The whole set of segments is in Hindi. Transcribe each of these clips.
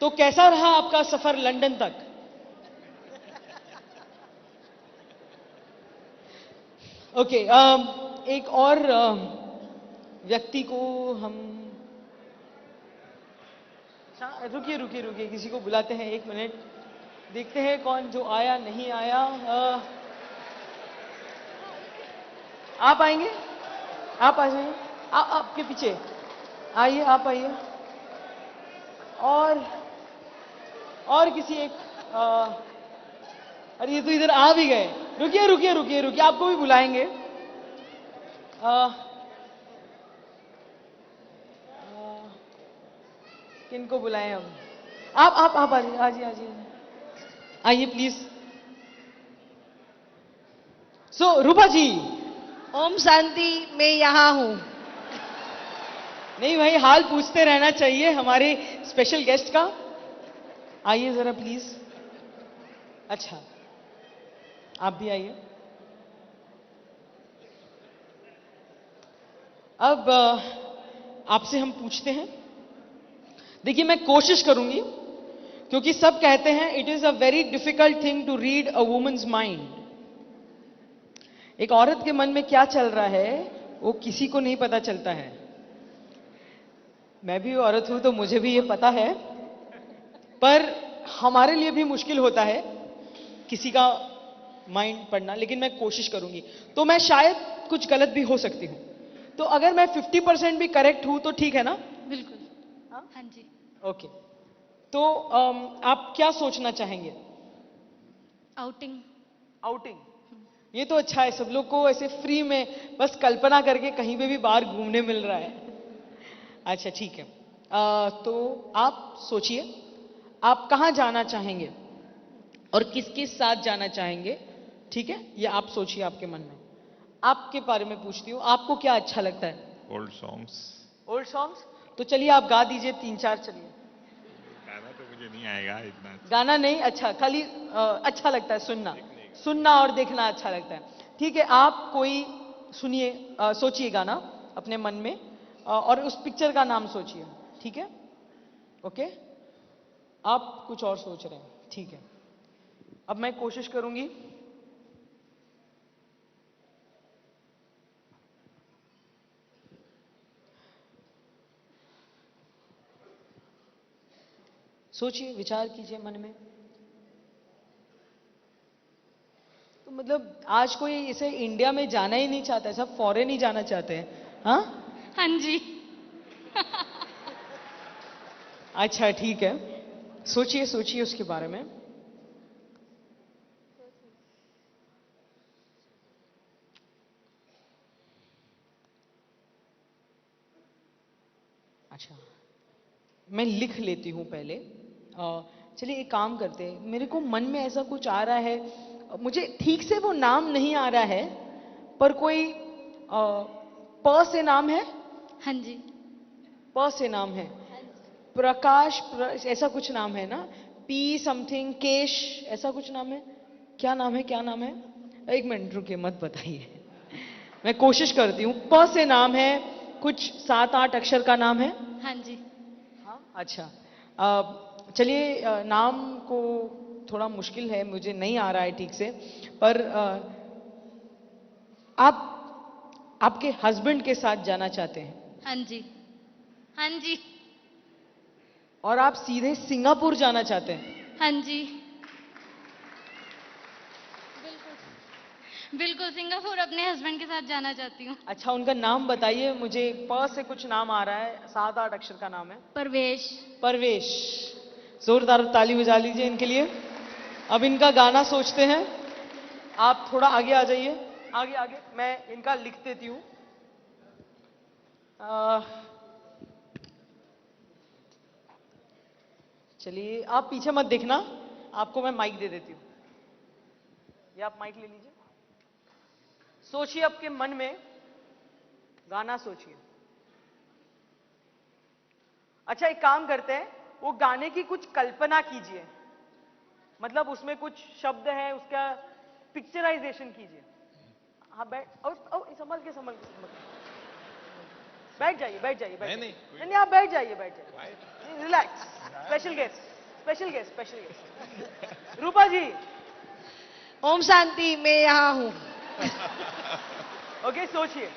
तो कैसा रहा आपका सफर लंदन तक? ओके, एक और व्यक्ति को हम, रुकिए रुकिए रुकिए, किसी को बुलाते हैं, 1 मिनट, देखते हैं कौन जो आया नहीं आया। आप आएंगे? आप आ जाइए, आपके पीछे आइए, आप आइए। और किसी एक, अरे ये तो इधर आ भी गए। रुकिए रुकिए रुकिए रुकिए, आपको भी बुलाएंगे। किनको बुलाएं हम? आप आइए आइए आइए आइए प्लीज। सो रूपा जी। ओम शांति, मैं यहाँ हूँ। नहीं भाई, हाल पूछते रहना चाहिए हमारे स्पेशल गेस्ट का। आइए जरा प्लीज। अच्छा, आप भी आइए। अब आपसे हम पूछते हैं। देखिए, मैं कोशिश करूंगी, क्योंकि सब कहते हैं it is a very difficult thing to read a woman's mind. एक औरत के मन में क्या चल रहा है वो किसी को नहीं पता चलता है। मैं भी औरत हूं तो मुझे भी ये पता है, पर हमारे लिए भी मुश्किल होता है किसी का माइंड पढ़ना, लेकिन मैं कोशिश करूंगी। तो मैं शायद कुछ गलत भी हो सकती हूं, तो अगर मैं 50% भी करेक्ट हूं तो ठीक है ना? बिल्कुल। हाँ जी। ओके, तो आप क्या सोचना चाहेंगे? आउटिंग। आउटिंग, ये तो अच्छा है, सब लोग को ऐसे फ्री में बस कल्पना करके कहीं पे भी बाहर घूमने मिल रहा है। अच्छा ठीक है, तो आप सोचिए आप कहां जाना चाहेंगे और किस किस साथ जाना चाहेंगे। ठीक है, ये आप सोचिए आपके मन में। आपके बारे में पूछती हूँ, आपको क्या अच्छा लगता है? Old songs. ओल्ड सॉन्ग्स, तो चलिए आप गा दीजिए 3-4। चलिए। गाना तो मुझे नहीं आएगा इतना। गाना नहीं, अच्छा खाली अच्छा लगता है सुनना, सुनना और देखना अच्छा लगता है। ठीक है, आप कोई सुनिए, सोचिए गाना अपने मन में, और उस पिक्चर का नाम सोचिए। ठीक है, ओके, आप कुछ और सोच रहे हैं, ठीक है। अब मैं कोशिश करूंगी। सोचिए, विचार कीजिए मन में। तो मतलब आज कोई इसे इंडिया में जाना ही नहीं चाहता है, सब फॉरेन ही जाना चाहते हैं। हाँ हाँ जी। अच्छा ठीक है, सोचिए सोचिए उसके बारे में। अच्छा, मैं लिख लेती हूं पहले। चलिए एक काम करते हैं, मेरे को मन में ऐसा कुछ आ रहा है, मुझे ठीक से वो नाम नहीं आ रहा है, पर कोई प से नाम है। हाँ जी। प से नाम है, प्रकाश ऐसा कुछ नाम है ना? पी समथिंग केश, ऐसा कुछ नाम है। क्या नाम है, क्या नाम है? 1 मिनट रुकिए, मत बताइए, मैं कोशिश करती हूँ। प से नाम है, कुछ 7-8 अक्षर का नाम है। हाँ जी। हाँ अच्छा, चलिए, नाम को थोड़ा मुश्किल है, मुझे नहीं आ रहा है ठीक से, पर आप आपके हस्बैंड के साथ जाना चाहते हैं हाँ जी। हाँ जी। और आप सीधे सिंगापुर जाना चाहते हैं। हाँ जी। बिल्कुल सिंगापुर अपने हस्बैंड के साथ जाना चाहती हूँ। अच्छा, उनका नाम बताइए मुझे, प से कुछ नाम आ रहा है, 7-8 अक्षर का नाम है। परवेश। परवेश, जोरदार ताली बजा लीजिए इनके लिए। अब इनका गाना सोचते हैं। आप थोड़ा आगे आ जाइए, आगे आगे, मैं इनका लिख देती हूँ। चलिए, आप पीछे मत देखना, आपको मैं माइक दे देती हूँ, ये आप माइक ले लीजिए। सोचिए आपके मन में गाना सोचिए। अच्छा एक काम करते हैं, वो गाने की कुछ कल्पना कीजिए, मतलब उसमें कुछ शब्द है, उसका पिक्चराइजेशन कीजिए। हाँ बैठ, संभल के संभल के संभल के। बैठ जाइए बैठ जाइए बैठ जाइए। नहीं आप बैठ जाइए, बैठ जाइए, relax, special guest. Special guest, special guest. Rupa ji. ओम शांति, मैं यहाँ हूँ। ओके, सोचिए।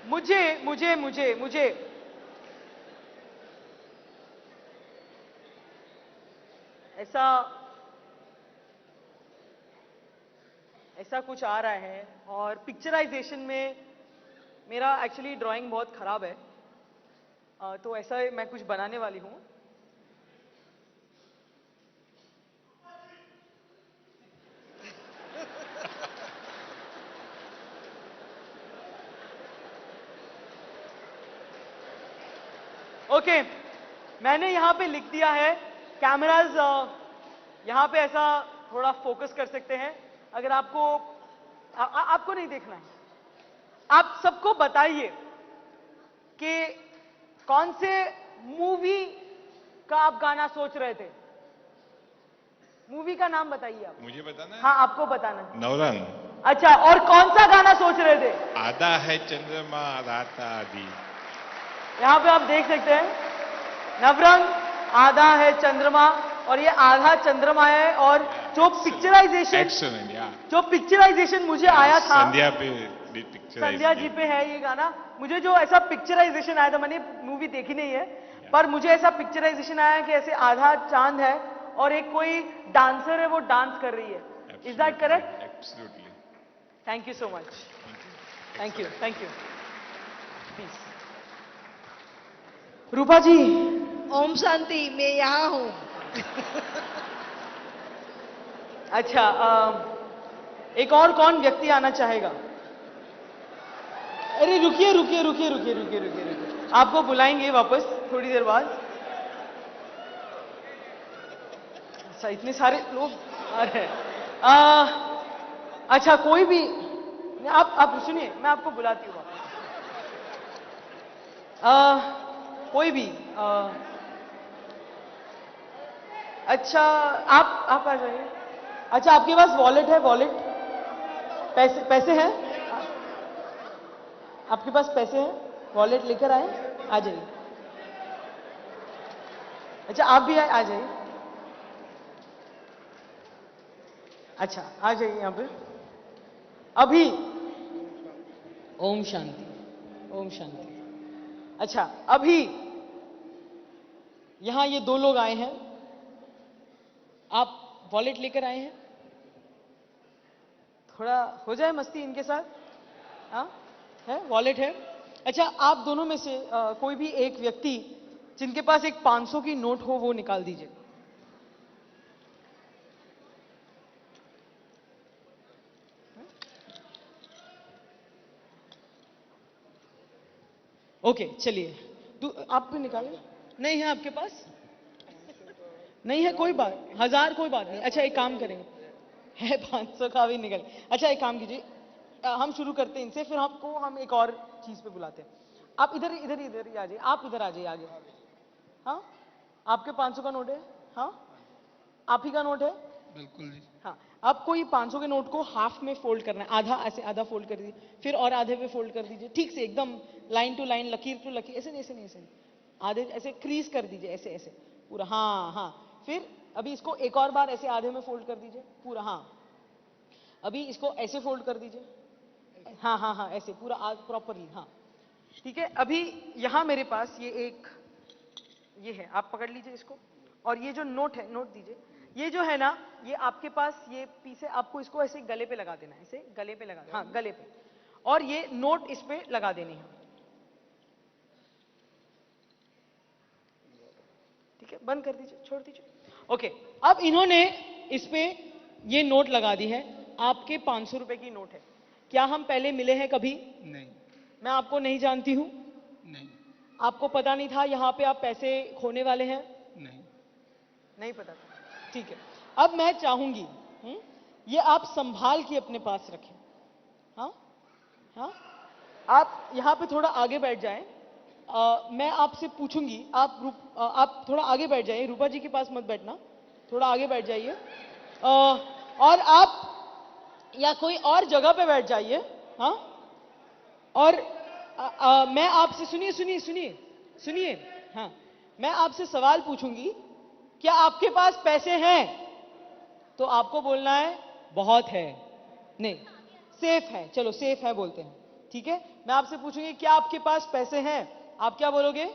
मुझे मुझे मुझे मुझे ऐसा ऐसा कुछ आ रहा है और पिक्चराइजेशन में मेरा एक्चुअली ड्राइंग बहुत खराब है, तो ऐसा मैं कुछ बनाने वाली हूं। ओके, मैंने यहां पे लिख दिया है। कैमराज यहां पे ऐसा थोड़ा फोकस कर सकते हैं। अगर आपको आपको नहीं देखना है, आप सबको बताइए कि कौन से मूवी का आप गाना सोच रहे थे। मूवी का नाम बताइए आप। मुझे बताना है? हाँ, आपको बताना है। नवरंग। अच्छा, और कौन सा गाना सोच रहे थे? आधा है चंद्रमा रात आधी। यहां पे आप देख सकते हैं, नवरंग, आधा है चंद्रमा, और ये आधा चंद्रमा है। और जो पिक्चराइजेशन एक्सीलेंट, या जो पिक्चराइजेशन मुझे आया था, संध्या पे पिक्चर। संध्या जी पे है ये गाना। मुझे जो ऐसा पिक्चराइजेशन आया था, मैंने मूवी देखी नहीं है, पर मुझे ऐसा पिक्चराइजेशन आया कि ऐसे आधा चांद है और एक कोई डांसर है, वो डांस कर रही है। Is that correct? Absolutely. Thank you so much. Thank you, thank you. Please. Rupa ji. ओम शांति, मैं यहाँ हूँ। अच्छा, एक और कौन व्यक्ति आना चाहेगा? अरे रुकिए रुकिए रुकिए रुकिए रुकिए रुकिए रुकिए, आपको बुलाएंगे वापस थोड़ी देर बाद। अच्छा, इतने सारे लोग आ रहे हैं। अच्छा, कोई भी, आप सुनिए, मैं आपको बुलाती हूँ वापस। कोई भी अच्छा, आप आ जाइए। अच्छा, आपके पास वॉलेट है? वॉलेट, पैसे पैसे हैं आपके पास? पैसे हैं? वॉलेट लेकर आए, आ जाइए। अच्छा, आप भी आए, आ जाइए। अच्छा, आ जाइए यहां पे अभी। ओम शांति, ओम शांति। अच्छा, अभी यहां ये दो लोग आए हैं। आप वॉलेट लेकर आए हैं? थोड़ा हो जाए मस्ती इनके साथ। हाँ, है, वॉलेट है। अच्छा, आप दोनों में से कोई भी एक व्यक्ति जिनके पास एक 500 की नोट हो, वो निकाल दीजिए। ओके, चलिए। आप भी निकालें। नहीं है आपके पास? नहीं है, कोई बात, 1000 कोई बात नहीं। अच्छा, एक काम करेंगे, है 500 का भी निकल। अच्छा, एक काम कीजिए, हम शुरू करते हैं इनसे, फिर आपको हम एक और चीज पे बुलाते हैं। आप इधर इधर इधर ही आ जाइए, आप इधर आ जाइए आगे। हाँ, आपके 500 का नोट है? हाँ, आप ही का नोट है? बिल्कुल जी। हाँ, आपको ये 500 के नोट को हाफ में फोल्ड करना है। आधा, ऐसे आधा फोल्ड कर दीजिए, फिर और आधे पे फोल्ड कर दीजिए, ठीक से एकदम लाइन टू लाइन, लकीर टू लकीर। ऐसे नहीं, ऐसे नहीं, ऐसे नहीं, आधे ऐसे क्रीज कर दीजिए, ऐसे ऐसे पूरा। हाँ हाँ, फिर अभी इसको एक और बार ऐसे आधे में फोल्ड कर दीजिए पूरा। हाँ, अभी इसको ऐसे फोल्ड कर दीजिए। हाँ हाँ हाँ, ऐसे पूरा प्रॉपरली। हाँ, ठीक है। अभी यहां मेरे पास ये है, आप पकड़ लीजिए इसको। और ये जो नोट है, नोट दीजिए। ये जो है ना, ये आपके पास ये पीस है, आपको इसको ऐसे गले पे लगा देना है, ऐसे गले पे लगा, हाँ गले पे। और ये नोट इस पे लगा देनी है, ठीक है। बंद कर दीजिए, छोड़ दीजिए। ओके, अब इन्होंने इस पे ये नोट लगा दी है। आपके 500 रुपए की नोट है। क्या हम पहले मिले हैं कभी? नहीं। मैं आपको नहीं जानती हूं? नहीं। आपको पता नहीं था यहां पे आप पैसे खोने वाले हैं? नहीं। नहीं पता था, ठीक है। अब मैं चाहूंगी ये आप संभाल के अपने पास रखें। हाँ हाँ, आप यहां पे थोड़ा आगे बैठ जाएं। मैं आपसे पूछूंगी, आप थोड़ा आगे बैठ जाइए। रूपा जी के पास मत बैठना, थोड़ा आगे बैठ जाइए। और आप या कोई और जगह पे बैठ जाइए। हाँ, और मैं आपसे, सुनिए सुनिए सुनिए सुनिए, हाँ, मैं आपसे सवाल पूछूंगी, क्या आपके पास पैसे हैं? तो आपको बोलना है बहुत है, नहीं सेफ है, चलो सेफ है बोलते हैं, ठीक है। मैं आपसे पूछूंगी क्या आपके पास पैसे हैं, आप क्या बोलोगे?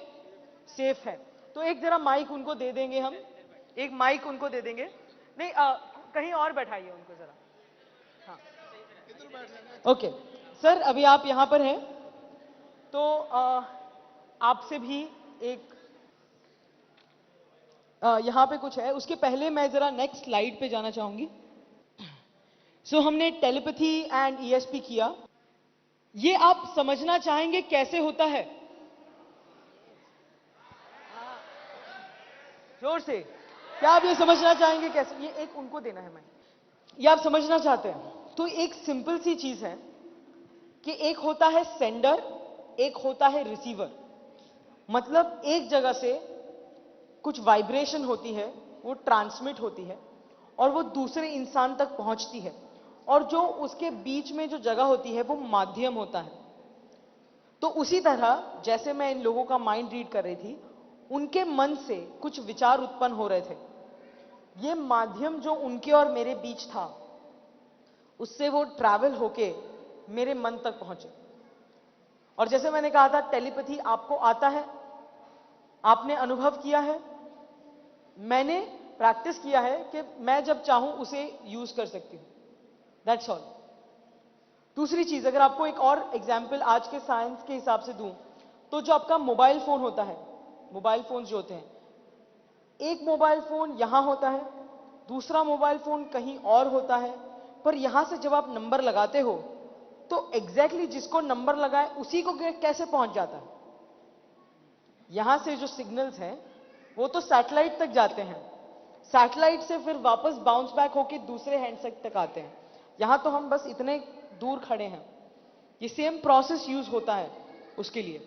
सेफ है। तो एक जरा माइक उनको दे देंगे हम, एक माइक उनको दे देंगे, नहीं कहीं और बैठाइए उनको जरा, हाँ ओके। सर अभी आप यहां पर हैं, तो आपसे भी एक यहां पे कुछ है, उसके पहले मैं जरा नेक्स्ट स्लाइड पे जाना चाहूंगी। सो हमने टेलीपैथी एंड ईएसपी किया, ये आप समझना चाहेंगे कैसे होता है? जोर से, क्या आप ये समझना चाहेंगे कैसे? ये एक उनको देना है, मैं ये आप समझना चाहते हैं तो एक सिंपल सी चीज है कि एक होता है सेंडर, एक होता है रिसीवर। मतलब एक जगह से कुछ वाइब्रेशन होती है, वो ट्रांसमिट होती है और वो दूसरे इंसान तक पहुंचती है, और जो उसके बीच में जो जगह होती है वो माध्यम होता है। तो उसी तरह जैसे मैं इन लोगों का माइंड रीड कर रही थी, उनके मन से कुछ विचार उत्पन्न हो रहे थे, ये माध्यम जो उनके और मेरे बीच था उससे वो ट्रैवल होके मेरे मन तक पहुंचे। और जैसे मैंने कहा था, टेलीपैथी आपको आता है, आपने अनुभव किया है, मैंने प्रैक्टिस किया है कि मैं जब चाहूं उसे यूज कर सकती हूं, दैट्स ऑल। दूसरी चीज, अगर आपको एक और एग्जाम्पल आज के साइंस के हिसाब से दूं, तो जो आपका मोबाइल फोन होता है, मोबाइल फोन जो होते हैं, एक मोबाइल फोन यहां होता है, दूसरा मोबाइल फोन कहीं और होता है, पर यहां से जब आप नंबर लगाते हो तो एग्जैक्टली जिसको नंबर लगाए उसी को कैसे पहुंच जाता है? यहां से जो सिग्नल्स हैं वो तो सैटेलाइट तक जाते हैं, सैटेलाइट से फिर वापस बाउंस बैक होके दूसरे हैंडसेट तक आते हैं। यहां तो हम बस इतने दूर खड़े हैं, ये सेम प्रोसेस यूज होता है उसके लिए।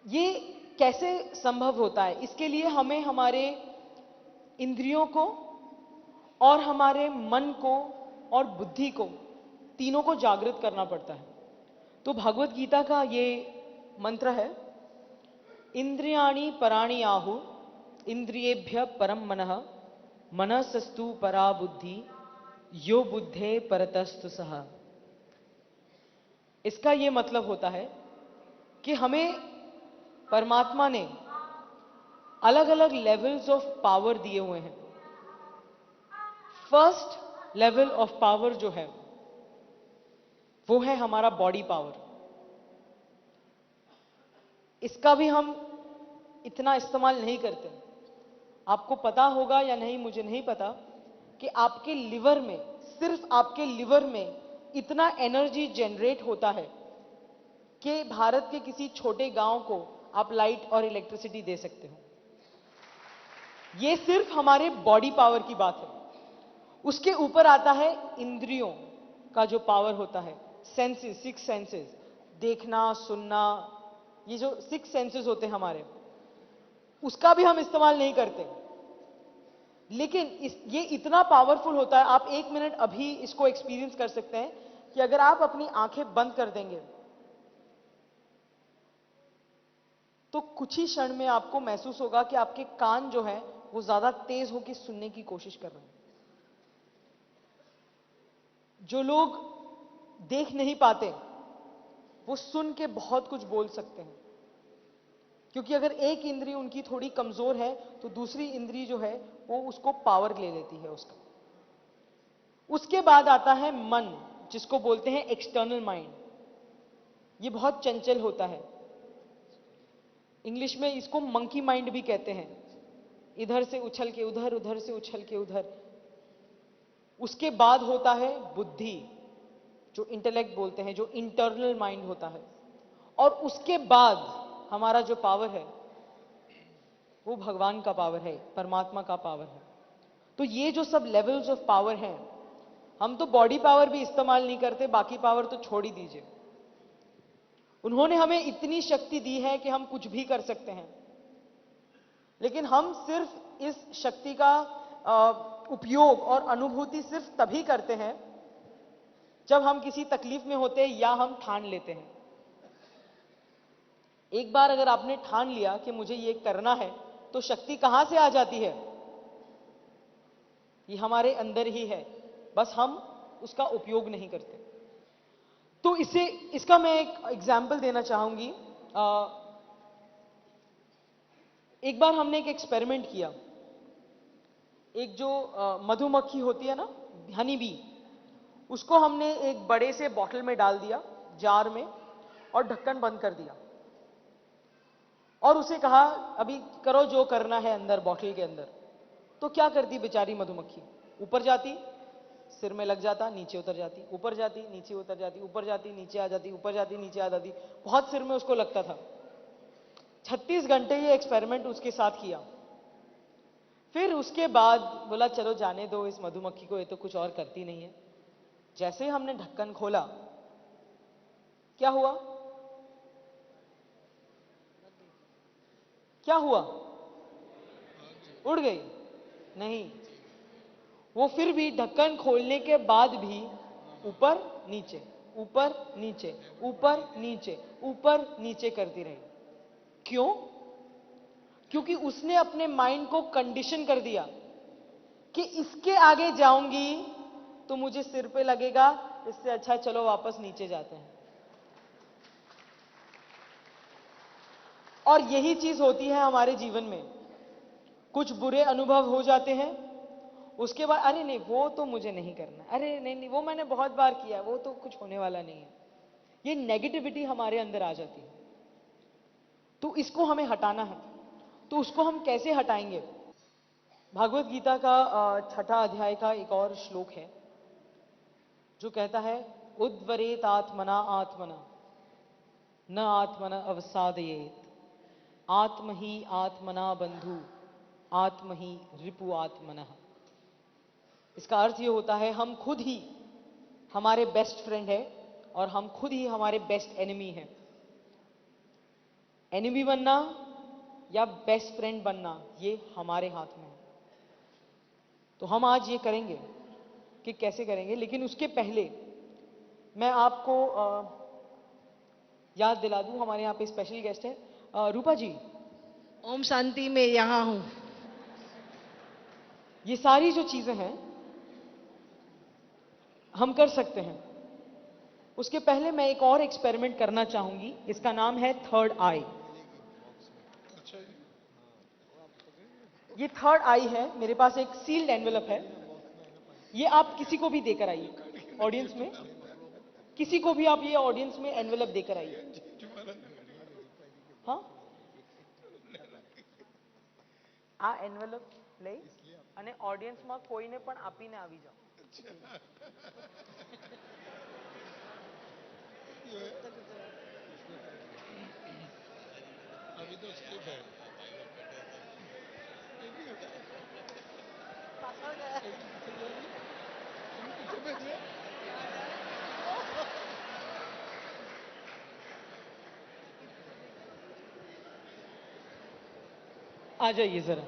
ये कैसे संभव होता है? इसके लिए हमें हमारे इंद्रियों को और हमारे मन को और बुद्धि को, तीनों को जागृत करना पड़ता है। तो भगवत गीता का ये मंत्र है, इंद्रियाणि पराणि आहु इंद्रियेभ्य परम मनः मनसस्तु परा बुद्धि यो बुद्धे परतस्तु सह। इसका ये मतलब होता है कि हमें परमात्मा ने अलग अलग लेवल्स ऑफ पावर दिए हुए हैं। फर्स्ट लेवल ऑफ पावर जो है वो है हमारा बॉडी पावर। इसका भी हम इतना इस्तेमाल नहीं करते। आपको पता होगा या नहीं मुझे नहीं पता कि आपके लिवर में, सिर्फ आपके लिवर में इतना एनर्जी जनरेट होता है कि भारत के किसी छोटे गांव को आप लाइट और इलेक्ट्रिसिटी दे सकते हो। यह सिर्फ हमारे बॉडी पावर की बात है। उसके ऊपर आता है इंद्रियों का जो पावर होता है, सेंसेस, सिक्स सेंसेस, देखना, सुनना, ये जो सिक्स सेंसेस होते हैं हमारे, उसका भी हम इस्तेमाल नहीं करते। लेकिन ये इतना पावरफुल होता है, आप एक मिनट अभी इसको एक्सपीरियंस कर सकते हैं कि अगर आप अपनी आंखें बंद कर देंगे तो कुछ ही क्षण में आपको महसूस होगा कि आपके कान जो है वो ज्यादा तेज होकर सुनने की कोशिश कर रहे हैं। जो लोग देख नहीं पाते वो सुन के बहुत कुछ बोल सकते हैं, क्योंकि अगर एक इंद्री उनकी थोड़ी कमजोर है तो दूसरी इंद्री जो है वो उसको पावर ले लेती है उसका। उसके बाद आता है मन, जिसको बोलते हैं एक्सटर्नल माइंड। ये बहुत चंचल होता है, इंग्लिश में इसको मंकी माइंड भी कहते हैं। इधर से उछल के उधर, उधर से उछल के उधर। उसके बाद होता है बुद्धि, जो इंटेलेक्ट बोलते हैं, जो इंटरनल माइंड होता है। और उसके बाद हमारा जो पावर है वो भगवान का पावर है, परमात्मा का पावर है। तो ये जो सब लेवल्स ऑफ पावर हैं, हम तो बॉडी पावर भी इस्तेमाल नहीं करते, बाकी पावर तो छोड़ ही दीजिए। उन्होंने हमें इतनी शक्ति दी है कि हम कुछ भी कर सकते हैं, लेकिन हम सिर्फ इस शक्ति का उपयोग और अनुभूति सिर्फ तभी करते हैं जब हम किसी तकलीफ में होते हैं या हम ठान लेते हैं। एक बार अगर आपने ठान लिया कि मुझे ये करना है, तो शक्ति कहां से आ जाती है? ये हमारे अंदर ही है, बस हम उसका उपयोग नहीं करते। तो इसका मैं एक एग्जाम्पल देना चाहूंगी। एक बार हमने एक एक्सपेरिमेंट किया। एक जो मधुमक्खी होती है ना, हनी बी, उसको हमने एक बड़े से बॉटल में डाल दिया, जार में, और ढक्कन बंद कर दिया और उसे कहा अभी करो जो करना है अंदर बॉटल के अंदर। तो क्या करती बेचारी मधुमक्खी? ऊपर जाती, सिर में लग जाता, नीचे उतर जाती, ऊपर जाती, नीचे उतर जाती, ऊपर जाती, नीचे आ जाती, ऊपर जाती, नीचे आ जाती। बहुत सिर में उसको लगता था। 36 घंटे ये एक्सपेरिमेंट उसके साथ किया। फिर उसके बाद बोला चलो जाने दो इस मधुमक्खी को, ये तो कुछ और करती नहीं है। जैसे ही हमने ढक्कन खोला, क्या हुआ? क्या हुआ? उड़ गई? नहीं, वो फिर भी ढक्कन खोलने के बाद भी ऊपर नीचे, ऊपर नीचे, ऊपर नीचे, ऊपर नीचे करती रही। क्यों? क्योंकि उसने अपने माइंड को कंडीशन कर दिया कि इसके आगे जाऊंगी तो मुझे सिर पे लगेगा, इससे अच्छा चलो वापस नीचे जाते हैं। और यही चीज होती है हमारे जीवन में। कुछ बुरे अनुभव हो जाते हैं, उसके बाद अरे नहीं वो तो मुझे नहीं करना, अरे नहीं नहीं वो मैंने बहुत बार किया, वो तो कुछ होने वाला नहीं है। ये नेगेटिविटी हमारे अंदर आ जाती है। तो इसको हमें हटाना है। तो उसको हम कैसे हटाएंगे? भागवत गीता का 6ठा अध्याय का एक और श्लोक है जो कहता है, उद्वरेत आत्मना आत्मना न आत्मना अवसादयेत, आत्म ही आत्मना बंधु आत्म ही रिपु आत्मनः। इसका अर्थ ये होता है हम खुद ही हमारे बेस्ट फ्रेंड है और हम खुद ही हमारे बेस्ट एनिमी है। एनिमी बनना या बेस्ट फ्रेंड बनना ये हमारे हाथ में है। तो हम आज ये करेंगे कि कैसे करेंगे, लेकिन उसके पहले मैं आपको याद दिला दूं, हमारे यहाँ पे स्पेशल गेस्ट है रूपा जी। ओम शांति मैं यहाँ हूँ। ये सारी जो चीजें हैं हम कर सकते हैं। उसके पहले मैं एक और एक्सपेरिमेंट करना चाहूंगी, इसका नाम है थर्ड आई। ये थर्ड आई है, मेरे पास एक सील्ड एनवेलप है। ये आप किसी को भी देकर आइए, ऑडियंस में किसी को भी आप ये ऑडियंस में एनवेलप देकर आइए। हाँ, આ એન્વેલપ લઈ અને ઓડિયન્સમાં કોઈને પણ આપીને આવી જાઓ। अभी तो स्किप है। आ जाइए जरा।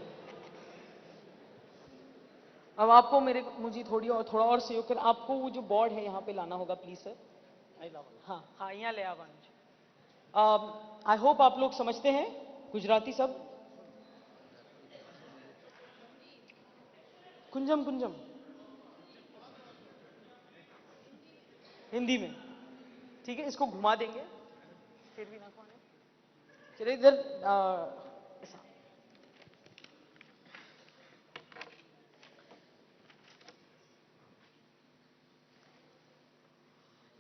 अब आपको मुझे थोड़ा और सहयोग कर, आपको वो जो बोर्ड है यहाँ पे लाना होगा प्लीज सर। हाँ हाँ, यहाँ ले आवान। आई होप आप लोग समझते हैं गुजराती सब। कुंजम कुंजम हिंदी में, ठीक है। इसको घुमा देंगे, फिर भी ना चलिए इधर ऐसा।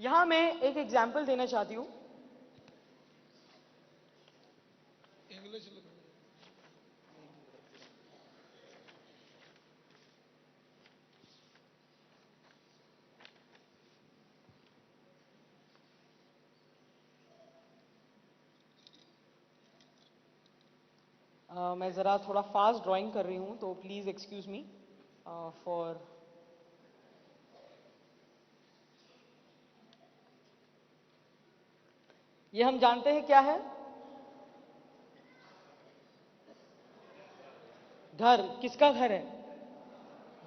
यहां मैं एक एग्जाम्पल देना चाहती हूं। इंग्लिश मैं ज़रा थोड़ा फास्ट ड्राइंग कर रही हूं, तो प्लीज़ एक्सक्यूज मी फॉर। ये हम जानते हैं क्या है? घर। किसका घर है?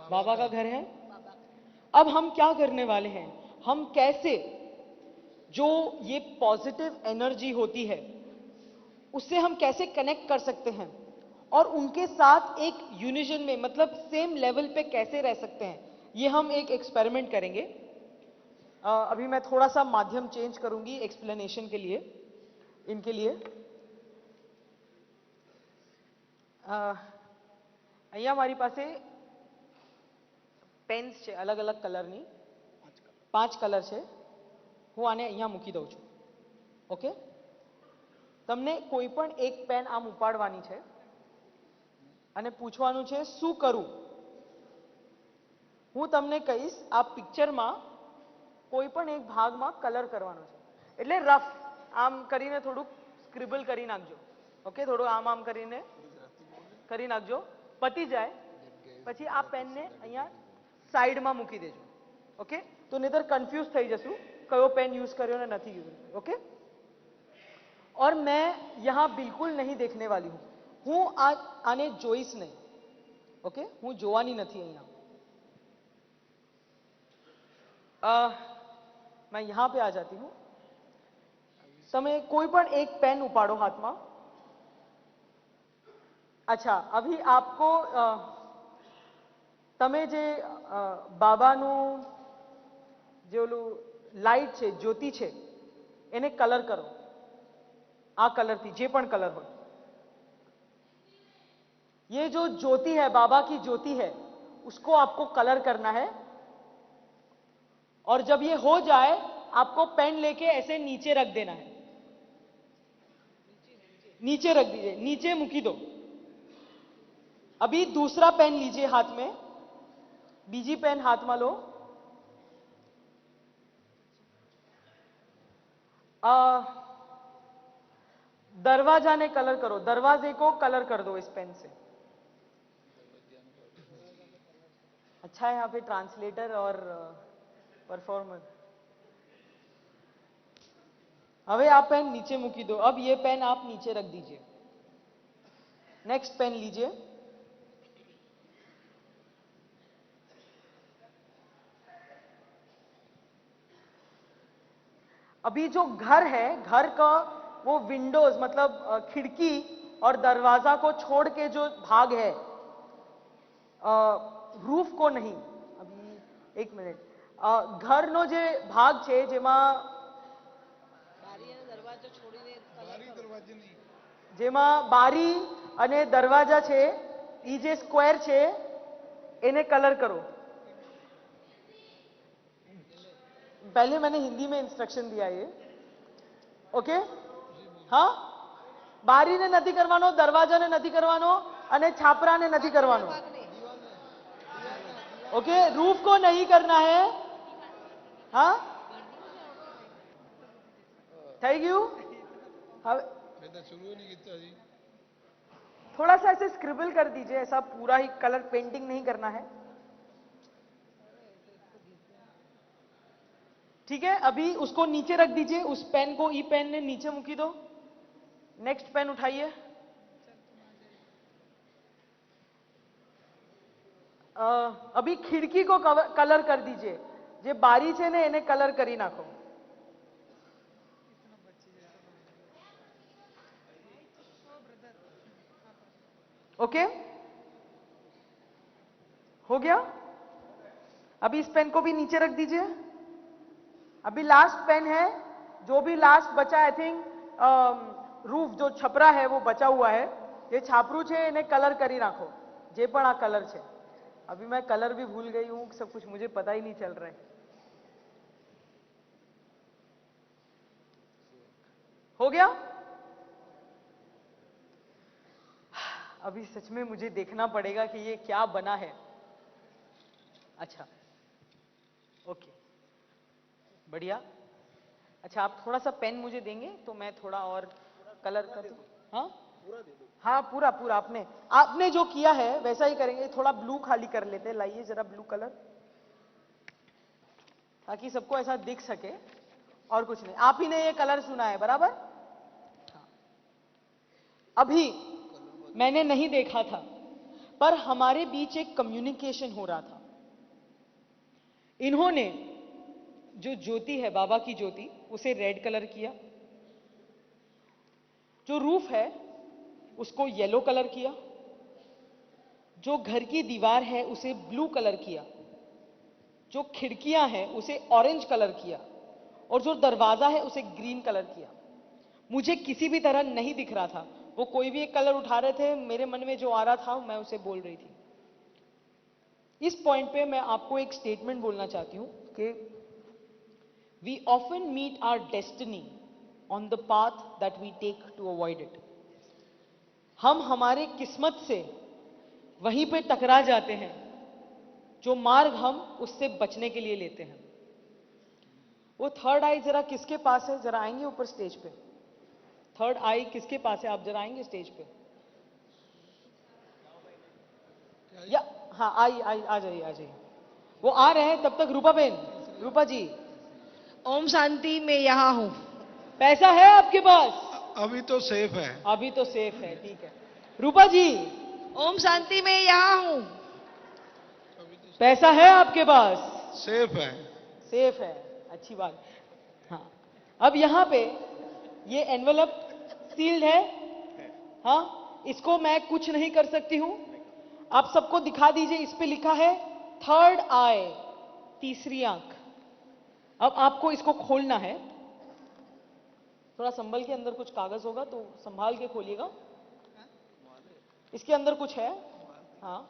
बाबा का घर है। अब हम क्या करने वाले हैं, हम कैसे जो ये पॉजिटिव एनर्जी होती है उससे हम कैसे कनेक्ट कर सकते हैं और उनके साथ एक यूनिजन में मतलब सेम लेवल पे कैसे रह सकते हैं, ये हम एक एक्सपेरिमेंट करेंगे। अभी मैं थोड़ा सा माध्यम चेंज करूंगी एक्सप्लेनेशन के लिए इनके लिए। અહીંયા મારી પાસે પેન્સ છે, અલગ અલગ કલરની 5 કલર છે। હું આને અહીંયા મૂકી દઉં છું। ઓકે, તમને કોઈ પણ એક પેન આમ ઉપાડવાની છે અને પૂછવાનું છે શું કરું। હું તમને કહીશ આ પિક્ચરમાં કોઈ પણ એક ભાગમાં કલર કરવાનો છે, એટલે રફ આમ કરીને થોડુંક સ્ક્રિબલ કરી નાખજો। ઓકે, થોડું આમ આમ કરીને કરી નાખજો। પતી જાય પછી આ પેનને અહીંયા સાઈડમાં મૂકી દેજો। ઓકે, તો નહીતર કન્ફ્યુઝ થઈ જશું કયો પેન યુઝ કર્યો ને નથી યુઝ કર્યો। ઓકે, और मैं यहां बिल्कुल नहीं देखने वाली हूं, हूं आने जोईस नहीं। ओके, हूं जोवानी नहीं અહીંયા। मैं यहां पे आ जाती हूं। તમે કોઈ પણ એક पेन उपाड़ो हाथ में। अच्छा, अभी आपको તમે જે બાબાનું જે ઓલું લાઈટ છે, જ્યોતિ છે, એને કલર કરો। आ कलर थी जे पण कलर हो, ये जो ज्योति है बाबा की ज्योति है उसको आपको कलर करना है। और जब ये हो जाए आपको पेन लेके ऐसे नीचे रख देना है। नीचे रख दीजिए, नीचे मुकी दो। अभी दूसरा पेन लीजिए हाथ में, बीजी पेन हाथ में लो। दरवाजा ने कलर करो, दरवाजे को कलर कर दो इस पेन से। अच्छा है यहाँ पे ट्रांसलेटर और परफॉर्मर। હવે આ पेन नीचे મૂકી दो। अब ये पेन आप नीचे रख दीजिए। नेक्स्ट पेन लीजिए। अभी जो घर है, घर का वो विंडोज मतलब खिड़की और दरवाजा को छोड़ के जो भाग है, रूफ को नहीं। अभी एक मिनट, घर नो जे भाग छे जेमा જેમાં બારી અને દરવાજા છે, ઈ જે સ્ક્વેર છે એને કલર करो। पहले मैंने हिंदी में इंस्ट्रक्शन दिया ये। ओके, हाँ, बारी ने नहीं करवानो, दरवाजा ने नहीं करवानो અને छापरा ने नहीं करवानो। ओके, रूफ को नहीं करना है। हाँ, થઈ ગયું। હવે मैं तो शुरू ही नहीं किया जी। थोड़ा सा ऐसे स्क्रिबल कर दीजिए, ऐसा पूरा ही कलर पेंटिंग नहीं करना है। ठीक है, अभी उसको नीचे रख दीजिए। उस पेन को ई पेन ने नीचे मूकी दो। नेक्स्ट पेन उठाइए। अभी खिड़की को कलर कर दीजिए। जे बारी छे ने एने कलर करी नाखो। ओके, हो गया। अभी इस पेन को भी नीचे रख दीजिए। अभी लास्ट पेन है, जो भी लास्ट बचा, आई थिंक रूफ जो छपरा है वो बचा हुआ है। ये छापरू छे इन्हें कलर करी नाखो, जे पण आ कलर छे। अभी मैं कलर भी भूल गई हूं, सब कुछ मुझे पता ही नहीं चल रहा है। हो गया। अभी सच में मुझे देखना पड़ेगा कि ये क्या बना है। अच्छा, ओके, बढ़िया। अच्छा, आप थोड़ा सा पेन मुझे देंगे तो मैं थोड़ा और कलर कर दूं। हाँ, हाँ, पूरा पूरा आपने जो किया है वैसा ही करेंगे। थोड़ा ब्लू खाली कर लेते हैं। लाइए जरा ब्लू कलर, ताकि सबको ऐसा दिख सके और कुछ नहीं। आप ही ने ये कलर सुना है, बराबर। हाँ। अभी मैंने नहीं देखा था, पर हमारे बीच एक कम्युनिकेशन हो रहा था। इन्होंने जो ज्योति है, बाबा की ज्योति, उसे रेड कलर किया। जो रूफ है उसको येलो कलर किया। जो घर की दीवार है उसे ब्लू कलर किया, जो खिड़कियां हैं उसे ऑरेंज कलर किया और जो दरवाजा है उसे ग्रीन कलर किया। मुझे किसी भी तरह नहीं दिख रहा था, वो कोई भी एक कलर उठा रहे थे, मेरे मन में जो आ रहा था मैं उसे बोल रही थी। इस पॉइंट पे मैं आपको एक स्टेटमेंट बोलना चाहती हूं कि we often meet our destiny on the path that we take to avoid it. हम हमारे किस्मत से वहीं पे टकरा जाते हैं जो मार्ग हम उससे बचने के लिए लेते हैं। वो थर्ड आई जरा किसके पास है? जरा आएंगे ऊपर स्टेज पे। थर्ड आई किसके पास है? आप जरा आएंगे स्टेज पे या हाँ आई आई आ जाइए आ जाइए। वो आ रहे हैं, तब तक रूपा बेन, रूपा जी ओम शांति मैं यहाँ हूँ। पैसा है आपके पास? अभी तो सेफ है। अभी तो सेफ है, ठीक है। रूपा जी ओम शांति मैं यहाँ हूँ। पैसा है आपके पास? सेफ है। सेफ है, अच्छी बात। हाँ, अब यहां पे ये एनवलप सील्ड है। हाँ, इसको मैं कुछ नहीं कर सकती हूं। आप सबको दिखा दीजिए, इस पे लिखा है थर्ड आई, तीसरी आंख। अब आपको इसको खोलना है। थोड़ा संभल के, अंदर कुछ कागज होगा तो संभाल के खोलिएगा। इसके अंदर कुछ है। हाँ,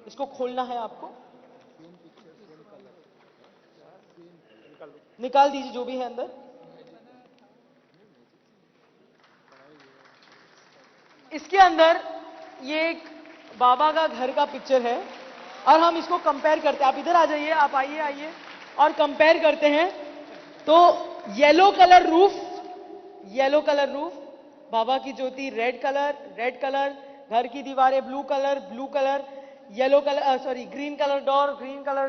इसको खोलना है आपको। निकाल दीजिए जो भी है अंदर। इसके अंदर ये एक बाबा का घर का पिक्चर है और हम इसको कंपेयर करते हैं। आप इधर आ जाइए, आप आइए आइए और कंपेयर करते हैं। तो येलो कलर रूफ, बाबा की ज्योति रेड कलर, घर की दीवारें blue colour, yellow colour sorry green colour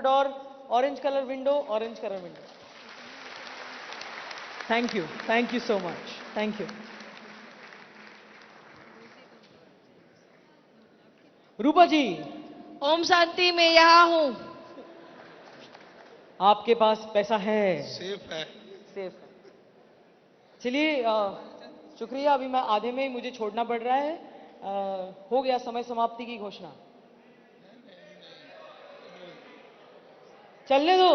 door, orange colour window. Thank you so much, thank you. Rupa ji ओम शांति मैं यहाँ हूँ। आपके पास पैसा है? सेफ है। सेफ है। चलिए, शुक्रिया। अभी मैं आधे में ही मुझे छोड़ना पड़ रहा है। हो गया समय समाप्ति की घोषणा। चलने दो।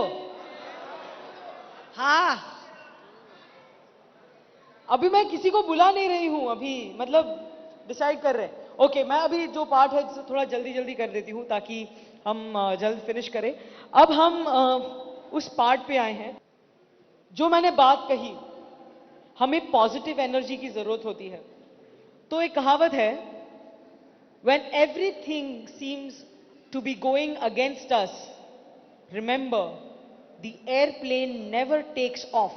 हाँ, अभी मैं किसी को बुला नहीं रही हूं, अभी मतलब डिसाइड कर रहे हैं। ओके, मैं अभी जो पार्ट है थोड़ा जल्दी कर देती हूं ताकि हम जल्द फिनिश करें। अब हम उस पार्ट पे आए हैं जो मैंने बात कही, हमें पॉजिटिव एनर्जी की जरूरत होती है। तो एक कहावत है, when everything seems to be going against us, remember the airplane never takes off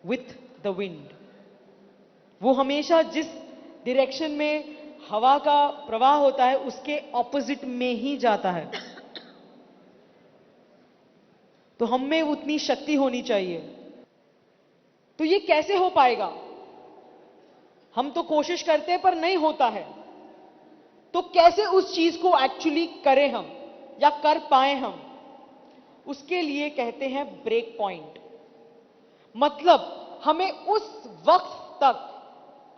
with the wind. वो हमेशा जिस डायरेक्शन में हवा का प्रवाह होता है उसके ऑपोजिट में ही जाता है। तो हम में उतनी शक्ति होनी चाहिए। तो ये कैसे हो पाएगा? हम तो कोशिश करते हैं पर नहीं होता है। तो कैसे उस चीज को एक्चुअली करें हम या कर पाए हम? उसके लिए कहते हैं ब्रेक पॉइंट। मतलब हमें उस वक्त तक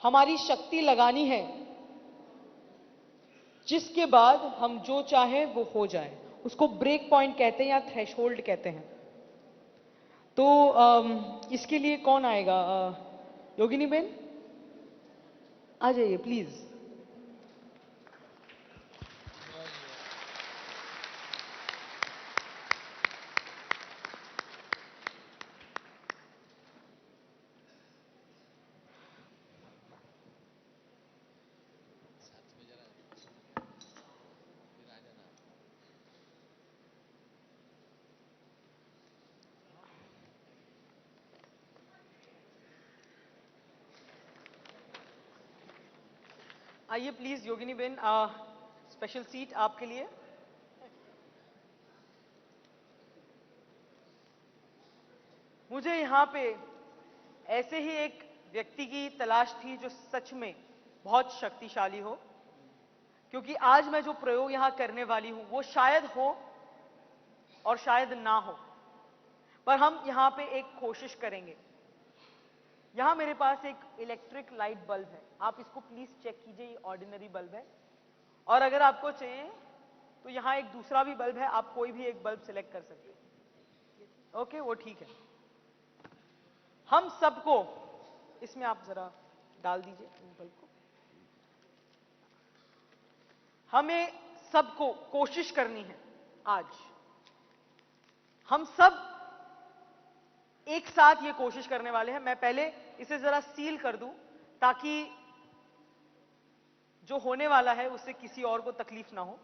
हमारी शक्ति लगानी है जिसके बाद हम जो चाहे वो हो जाए। उसको ब्रेक पॉइंट कहते हैं या थ्रेशोल्ड कहते हैं। तो इसके लिए कौन आएगा? योगिनी बेन आ जाइए प्लीज। आइए please Yogini Ben, special seat आपके लिए। मुझे यहां पे ऐसे ही एक व्यक्ति की तलाश थी जो सच में बहुत शक्तिशाली हो, क्योंकि आज मैं जो प्रयोग यहां करने वाली हूं वो शायद हो और शायद ना हो, पर हम यहां पे एक कोशिश करेंगे। यहां मेरे पास एक इलेक्ट्रिक लाइट बल्ब है, आप इसको प्लीज चेक कीजिए, ये ऑर्डिनरी बल्ब है। और अगर आपको चाहिए तो यहां एक दूसरा भी बल्ब है, आप कोई भी एक बल्ब सिलेक्ट कर सकते हैं। ओके, वो ठीक है। हम सबको इसमें आप जरा डाल दीजिए इन बल्ब को। हमें सबको कोशिश करनी है आज, हम सब एक साथ ये कोशिश करने वाले हैं। मैं पहले इसे जरा सील कर दूं ताकि जो होने वाला है उससे किसी और को तकलीफ ना हो।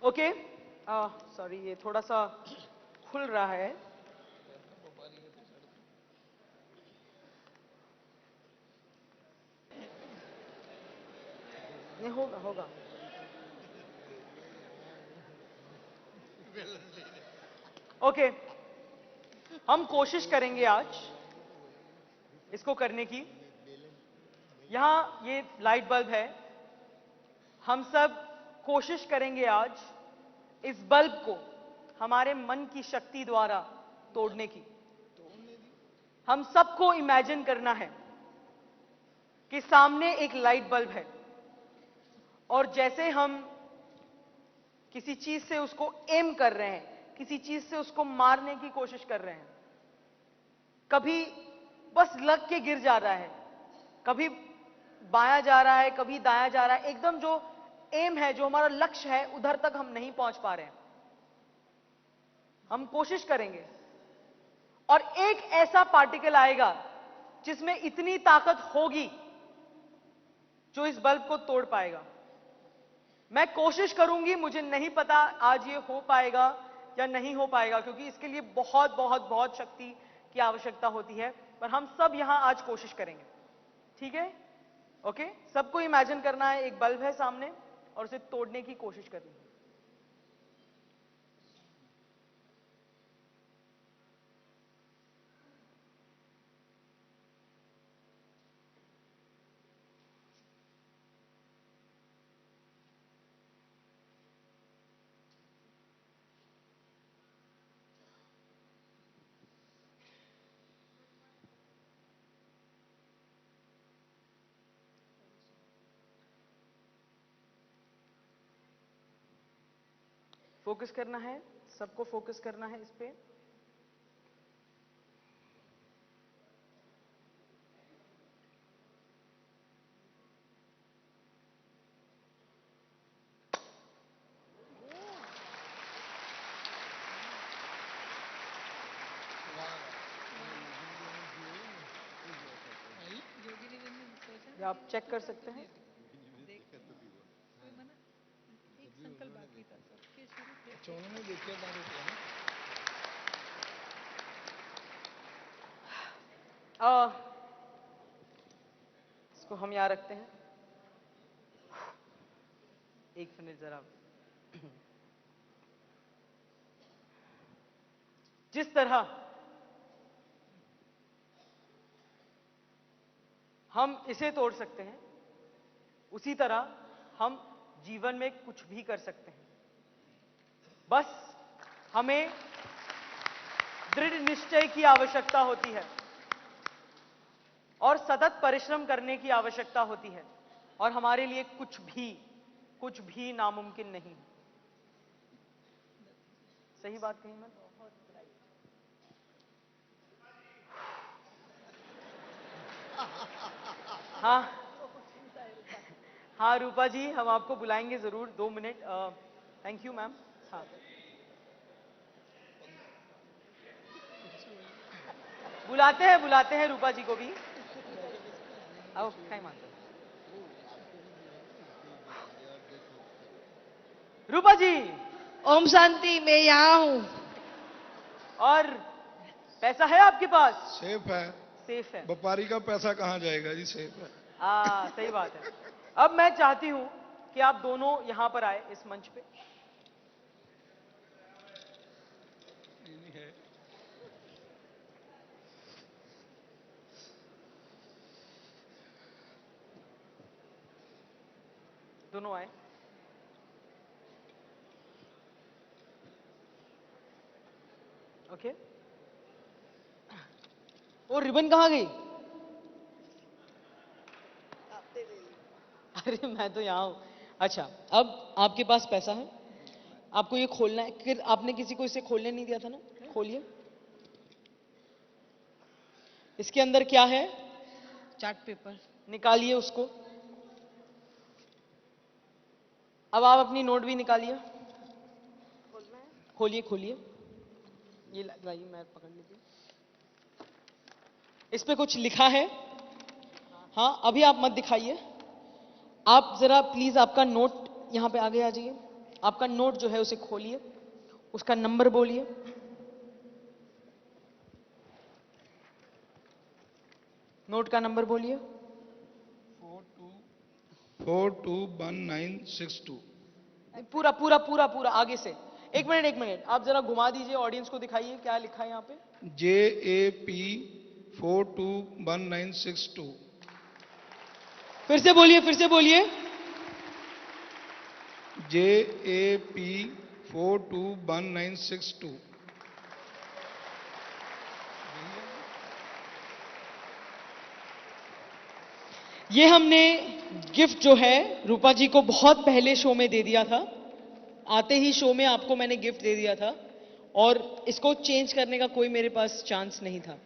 ओके, सॉरी, ये थोड़ा सा खुल रहा है। नहीं, होगा होगा। ओके, हम कोशिश करेंगे आज इसको करने की। यहां ये लाइट बल्ब है, हम सब कोशिश करेंगे आज इस बल्ब को हमारे मन की शक्ति द्वारा तोड़ने की। हम सबको इमेजिन करना है कि सामने एक लाइट बल्ब है और जैसे हम किसी चीज से उसको एम कर रहे हैं, किसी चीज से उसको मारने की कोशिश कर रहे हैं, कभी बस लग के गिर जा रहा है, कभी बायां जा रहा है, कभी दायां जा रहा है, एकदम जो एम है, जो हमारा लक्ष्य है, उधर तक हम नहीं पहुंच पा रहे हैं। हम कोशिश करेंगे और एक ऐसा पार्टिकल आएगा जिसमें इतनी ताकत होगी जो इस बल्ब को तोड़ पाएगा। मैं कोशिश करूंगी, मुझे नहीं पता आज ये हो पाएगा या नहीं हो पाएगा, क्योंकि इसके लिए बहुत बहुत बहुत शक्ति की आवश्यकता होती है, पर हम सब यहां आज कोशिश करेंगे। ठीक है? ओके, सबको इमेजिन करना है एक बल्ब है सामने और उसे तोड़ने की कोशिश करनी है। फोकस करना है, सबको फोकस करना है इस पे। या आप चेक कर सकते हैं। इसको हम यहां रखते हैं। एक मिनट जरा। जिस तरह हम इसे तोड़ सकते हैं, उसी तरह हम जीवन में कुछ भी कर सकते हैं। बस हमें दृढ़ निश्चय की आवश्यकता होती है और सतत परिश्रम करने की आवश्यकता होती है, और हमारे लिए कुछ भी नामुमकिन नहीं। सही बात कही मैं? हाँ हाँ रूपा जी, हम आपको बुलाएंगे जरूर। 2 मिनट। Thank you ma'am. हाँ, बुलाते हैं रूपा जी को भी। आओ, खाई मानते। रूपा जी। ओम शांति, मैं यहाँ हूँ। और पैसा है आपके पास? सेफ है। सेफ है। व्यापारी का पैसा कहाँ जाएगा जी, सेफ है। हाँ सही बात है। अब मैं चाहती हूं कि आप दोनों यहां पर आए इस मंच पे। दोनों आए। ओके। वो रिबन कहाँ गई? अरे मैं तो यहां हूं। अच्छा, अब आपके पास पैसा है, आपको ये खोलना है। फिर आपने किसी को इसे खोलने नहीं दिया था ना? खोलिए। इसके अंदर क्या है? Chart paper. निकालिए उसको। अब आप अपनी नोट भी निकालिए। खोलिए खोलिए। ये लाइए, मैं पकड़ लीजिए। इस पे कुछ लिखा है। हाँ, अभी आप मत दिखाइए। आप जरा प्लीज आपका नोट यहां पे आगे आ जाइए। आपका नोट जो है उसे खोलिए, उसका नंबर बोलिए। नोट का नंबर बोलिए। 421962। पूरा पूरा पूरा पूरा आगे से। एक मिनट एक मिनट, आप जरा घुमा दीजिए, ऑडियंस को दिखाइए क्या लिखा है यहाँ पे। JAP 421962। फिर से बोलिए। JAP 421962। ये हमने गिफ्ट जो है रूपा जी को बहुत पहले शो में दे दिया था। आते ही शो में आपको मैंने गिफ्ट दे दिया था और इसको चेंज करने का कोई मेरे पास चांस नहीं था।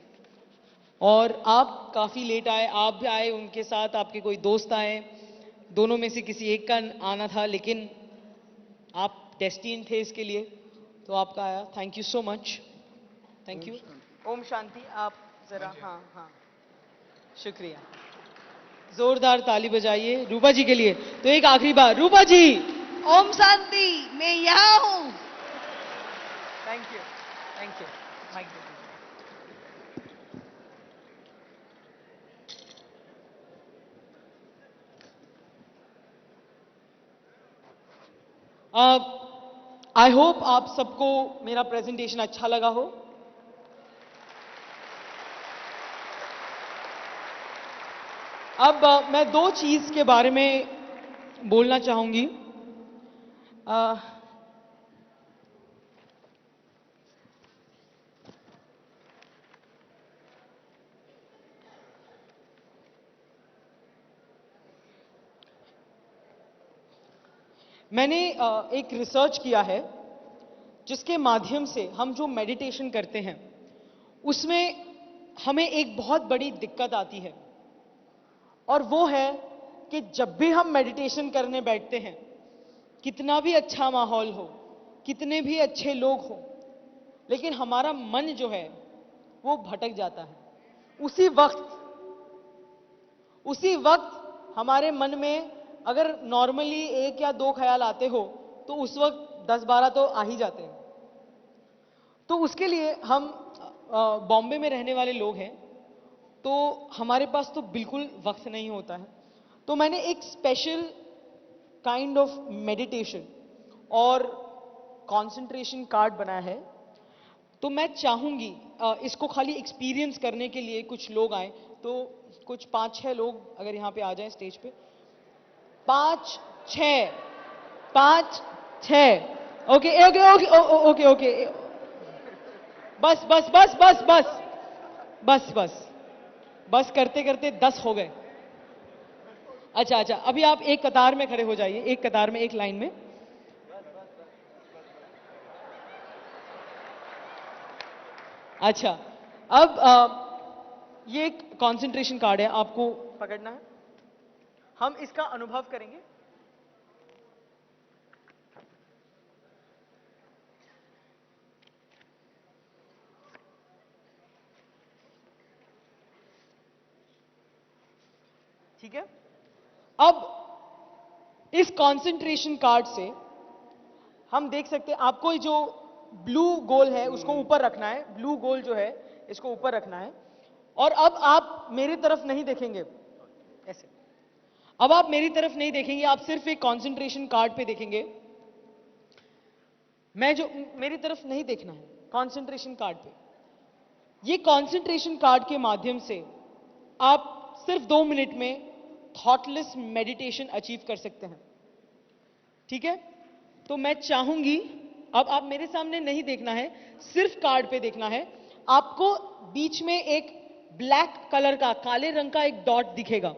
और आप काफी लेट आए, आप भी आए, उनके साथ आपके कोई दोस्त आए, दोनों में से किसी एक का आना था, लेकिन आप डेस्टिन थे इसके लिए, तो आपका आया। Thank you so much. Thank you. ओम शांति। आप जरा, हाँ हाँ, शुक्रिया। जोरदार ताली बजाइए रूपा जी के लिए। तो एक आखिरी बार, रूपा जी। ओम शांति, मैं यहाँ हूँ। Thank you, thank you. Mike दे दीजिए। आई होप आप सबको मेरा प्रेजेंटेशन अच्छा लगा हो। अब मैं दो चीज के बारे में बोलना चाहूंगी। अ, मैंने एक रिसर्च किया है जिसके माध्यम से हम जो मेडिटेशन करते हैं उसमें हमें एक बहुत बड़ी दिक्कत आती है, और वो है कि जब भी हम मेडिटेशन करने बैठते हैं, कितना भी अच्छा माहौल हो, कितने भी अच्छे लोग हों, लेकिन हमारा मन जो है वो भटक जाता है। उसी वक्त हमारे मन में अगर नॉर्मली एक या दो ख्याल आते हो तो उस वक्त 10-12 तो आ ही जाते हैं। तो उसके लिए हम बॉम्बे में रहने वाले लोग हैं, तो हमारे पास तो बिल्कुल वक्त नहीं होता है। तो मैंने एक स्पेशल काइंड ऑफ मेडिटेशन और कंसंट्रेशन कार्ड बनाया है। तो मैं चाहूंगी इसको खाली एक्सपीरियंस करने के लिए कुछ लोग आए, तो कुछ 5-6 लोग अगर यहां पे आ जाएं स्टेज पे। 5-6, 5-6। Okay okay okay okay okay. बस बस बस बस बस बस बस बस करते करते 10 हो गए। अच्छा अच्छा, अभी आप एक कतार में खड़े हो जाइए, एक कतार में, एक लाइन में। अच्छा, अब ये एक कंसंट्रेशन कार्ड है, आपको पकड़ना है। हम इसका अनुभव करेंगे। ठीक है। अब इस कंसंट्रेशन कार्ड से हम देख सकते हैं, आपको जो ब्लू गोल है उसको ऊपर रखना है। ब्लू गोल जो है इसको ऊपर रखना है, और अब आप मेरी तरफ नहीं देखेंगे, ऐसे। अब आप मेरी तरफ नहीं देखेंगे, आप सिर्फ एक कंसंट्रेशन कार्ड पे देखेंगे। मैं जो मेरी तरफ नहीं देखना है, कंसंट्रेशन कार्ड पे। ये कंसंट्रेशन कार्ड के माध्यम से आप सिर्फ 2 मिनट में थॉटलेस मेडिटेशन अचीव कर सकते हैं। ठीक है? तो मैं चाहूंगी, अब आप मेरे सामने नहीं देखना है, सिर्फ कार्ड पे देखना है। आपको बीच में एक ब्लैक कलर का, काले रंग का एक डॉट दिखेगा।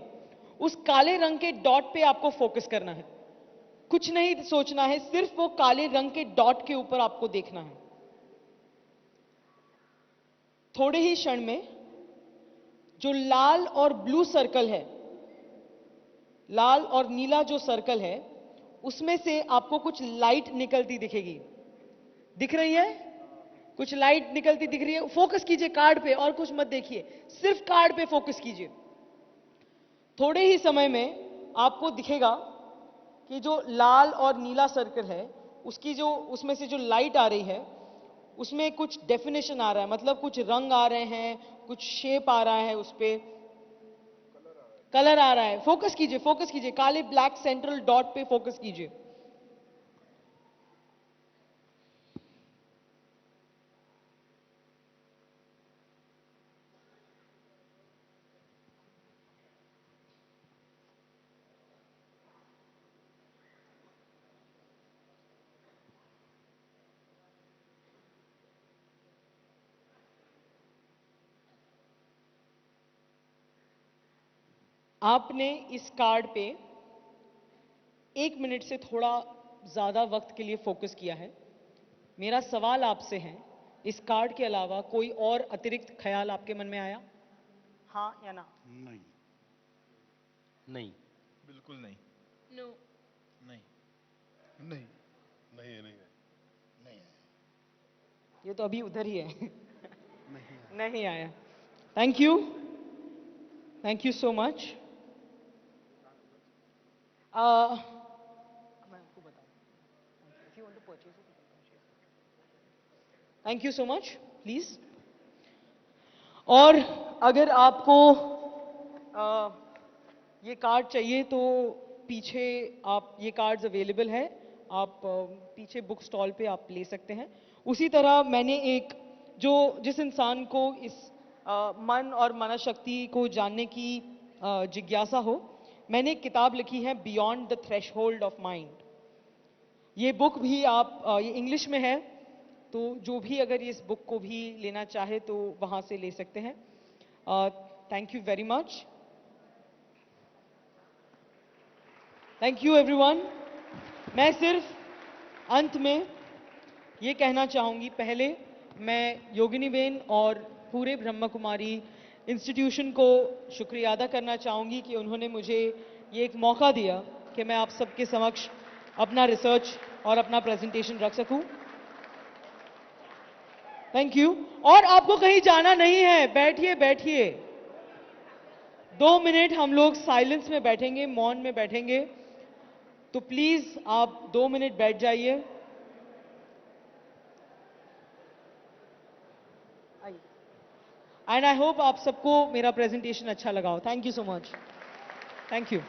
उस काले रंग के डॉट पे आपको फोकस करना है, कुछ नहीं सोचना है, सिर्फ वो काले रंग के डॉट के ऊपर आपको देखना है। थोड़े ही क्षण में जो लाल और ब्लू सर्कल है, लाल और नीला जो सर्कल है, उसमें से आपको कुछ लाइट निकलती दिखेगी। दिख रही है? कुछ लाइट निकलती दिख रही है। फोकस कीजिए कार्ड पे और कुछ मत देखिए, सिर्फ कार्ड पे फोकस कीजिए। थोड़े ही समय में आपको दिखेगा कि जो लाल और नीला सर्कल है, उसकी जो उसमें से जो लाइट आ रही है, उसमें कुछ डेफिनेशन आ रहा है, मतलब कुछ रंग आ रहे हैं, कुछ शेप आ रहा है, उस पे कलर आ रहा है। फोकस कीजिए, काले ब्लैक सेंट्रल डॉट पे फोकस कीजिए। आपने इस कार्ड पे 1 मिनट से थोड़ा ज्यादा वक्त के लिए फोकस किया है। मेरा सवाल आपसे है, इस कार्ड के अलावा कोई और अतिरिक्त ख्याल आपके मन में आया? हाँ या ना? नहीं, नहीं। बिल्कुल नहीं। नो। नहीं, नहीं, नहीं, नहीं, नहीं, ये तो अभी उधर ही है। नहीं। नहीं आया। Thank you, thank you so much. मैं आपको बता दूं, thank you so much, please. और अगर आपको ये कार्ड चाहिए तो पीछे आप, ये कार्ड्स अवेलेबल है, आप पीछे बुक स्टॉल पे आप ले सकते हैं। उसी तरह मैंने एक, जो जिस इंसान को इस मन और मनशक्ति को जानने की जिज्ञासा हो, मैंने एक किताब लिखी है, beyond the threshold of mind. ये बुक भी आप ये इंग्लिश में है, तो जो भी अगर इस बुक को भी लेना चाहे तो वहां से ले सकते हैं। Thank you very much. Thank you everyone. मैं सिर्फ अंत में ये कहना चाहूंगी, पहले मैं योगिनी बेन और पूरे ब्रह्मा कुमारी इंस्टीट्यूशन को शुक्रिया अदा करना चाहूंगी कि उन्होंने मुझे ये एक मौका दिया कि मैं आप सबके समक्ष अपना रिसर्च और अपना प्रेजेंटेशन रख सकूं। Thank you. और आपको कहीं जाना नहीं है, बैठिए बैठिए। 2 मिनट हम लोग साइलेंस में बैठेंगे, मौन में बैठेंगे, तो प्लीज आप 2 मिनट बैठ जाइए। एंड आई होप आप सबको मेरा प्रेजेंटेशन अच्छा लगा हो। Thank you so much. Thank you.